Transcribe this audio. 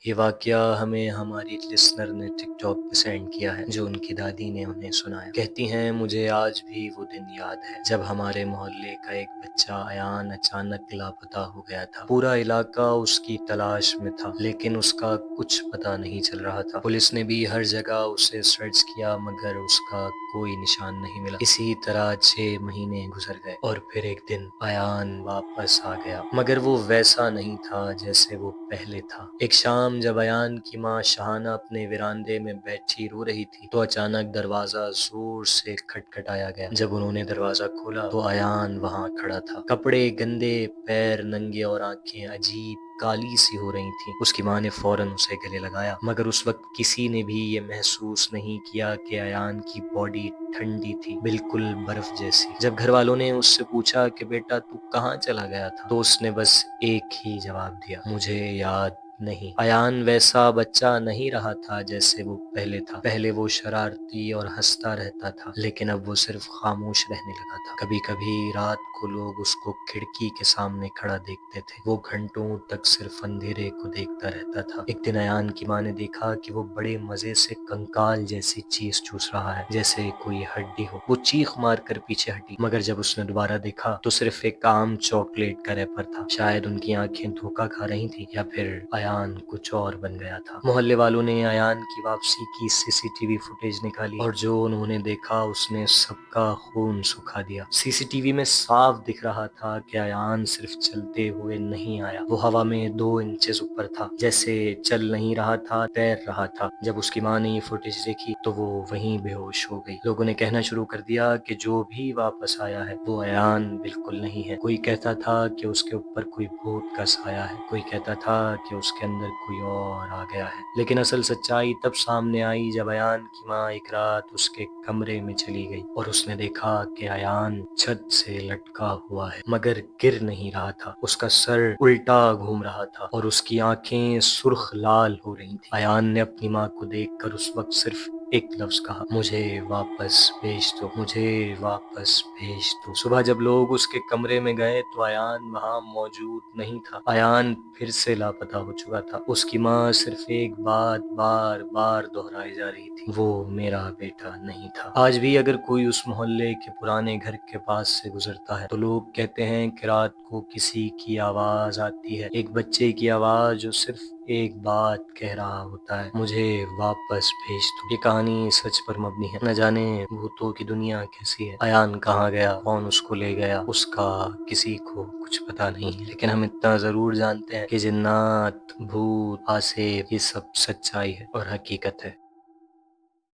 یہ واقعہ ہمیں ہماری لسنر نے ٹک ٹاک پہ سینڈ کیا ہے، جو ان کی دادی نے انہیں سنایا۔ کہتی ہیں مجھے آج بھی وہ دن یاد ہے جب ہمارے محلے کا ایک بچہ ایان اچانک لاپتہ ہو گیا تھا۔ پورا علاقہ اس کی تلاش میں تھا، لیکن اس کا کچھ پتہ نہیں چل رہا تھا۔ پولیس نے بھی ہر جگہ اسے سرچ کیا مگر اس کا کوئی نشان نہیں ملا۔ اسی طرح 6 مہینے گزر گئے اور پھر ایک دن ایان واپس آ گیا، مگر وہ ویسا نہیں تھا جیسے وہ پہلے تھا۔ ایک شام جب ایان کی ماں شہانہ اپنے وراندے میں بیٹھی رو رہی تھی تو اچانک دروازہ زور سے کھٹکھٹایا گیا۔ جب انہوں نے دروازہ کھولا تو ایان وہاں کھڑا تھا، کپڑے گندے، پیر ننگے اور آنکھیں عجیب کالی سی ہو رہی تھیں۔ اس کی ماں نے فوراً اسے گلے لگایا، مگر اس وقت کسی نے بھی یہ محسوس نہیں کیا کہ ایان کی باڈی ٹھنڈی تھی، بالکل برف جیسی۔ جب گھر والوں نے اس سے پوچھا کہ بیٹا تو کہاں چلا گیا تھا تو اس نے بس ایک ہی جواب دیا، مجھے یاد نہیں۔ ایان ویسا بچہ نہیں رہا تھا جیسے وہ پہلے تھا۔ پہلے وہ شرارتی اور ہنستا رہتا تھا، لیکن اب وہ صرف خاموش رہنے لگا تھا۔ کبھی کبھی رات کو لوگ اس کو کھڑکی کے سامنے کھڑا دیکھتے تھے، وہ گھنٹوں تک صرف اندھیرے کو دیکھتا رہتا تھا۔ ایک دن ایان کی ماں نے دیکھا کہ وہ بڑے مزے سے کنکال جیسی چیز چوس رہا ہے، جیسے کوئی ہڈی ہو۔ وہ چیخ مار کر پیچھے ہٹی، مگر جب اس نے دوبارہ دیکھا تو صرف ایک عام چاکلیٹ کا ریپر تھا۔ شاید ان کی آنکھیں دھوکا کھا رہی تھی یا پھر ایان کچھ اور بن گیا تھا۔ محلے والوں نے ایان کی واپسی کی CCTV فوٹیج نکالی اور جو انہوں نے دیکھا اس نے سب کا خون سکھا دیا۔ CCTV میں صاف دکھ رہا تھا کہ ایان صرف چلتے ہوئے نہیں آیا، وہ ہوا میں 2 انچز اوپر تھا، جیسے چل نہیں رہا تھا، تیر رہا تھا۔ جب اس کی ماں نے یہ فوٹیج دیکھی تو وہ وہیں بے ہوش ہو گئی۔ لوگوں نے کہنا شروع کر دیا کہ جو بھی واپس آیا ہے وہ ایان بالکل نہیں ہے۔ کوئی کہتا تھا کہ اس کے اوپر کوئی بھوت کا سایہ ہے، کوئی کہتا تھا کہ اس کے اندر کوئی اور آ گیا ہے۔ لیکن اصل سچائی تب سامنے آئی جب ایان کی ماں ایک رات اس کے کمرے میں چلی گئی اور اس نے دیکھا کہ ایان چھت سے لٹکا ہوا ہے، مگر گر نہیں رہا تھا۔ اس کا سر الٹا گھوم رہا تھا اور اس کی آنکھیں سرخ لال ہو رہی تھیں۔ ایان نے اپنی ماں کو دیکھ کر اس وقت صرف ایک لفظ کہا، مجھے واپس بھیج دو، مجھے واپس بھیج دو۔ صبح جب لوگ اس کے کمرے میں گئے تو ایان وہاں موجود نہیں تھا۔ ایان پھر سے لاپتہ ہو چکا تھا۔ اس کی ماں صرف ایک بات بار بار دہرائی جا رہی تھی، وہ میرا بیٹا نہیں تھا۔ آج بھی اگر کوئی اس محلے کے پرانے گھر کے پاس سے گزرتا ہے تو لوگ کہتے ہیں کہ رات کو کسی کی آواز آتی ہے، ایک بچے کی آواز جو صرف ایک بات کہہ رہا ہوتا ہے، مجھے واپس بھیج دو۔ یہ کہانی سچ پر مبنی ہے، نہ جانے بھوتوں کی دنیا کیسی ہے، ایان کہاں گیا، کون اس کو لے گیا، اس کا کسی کو کچھ پتا نہیں ہے۔ لیکن ہم اتنا ضرور جانتے ہیں کہ جنات، بھوت، آسیب، یہ سب سچائی ہے اور حقیقت ہے۔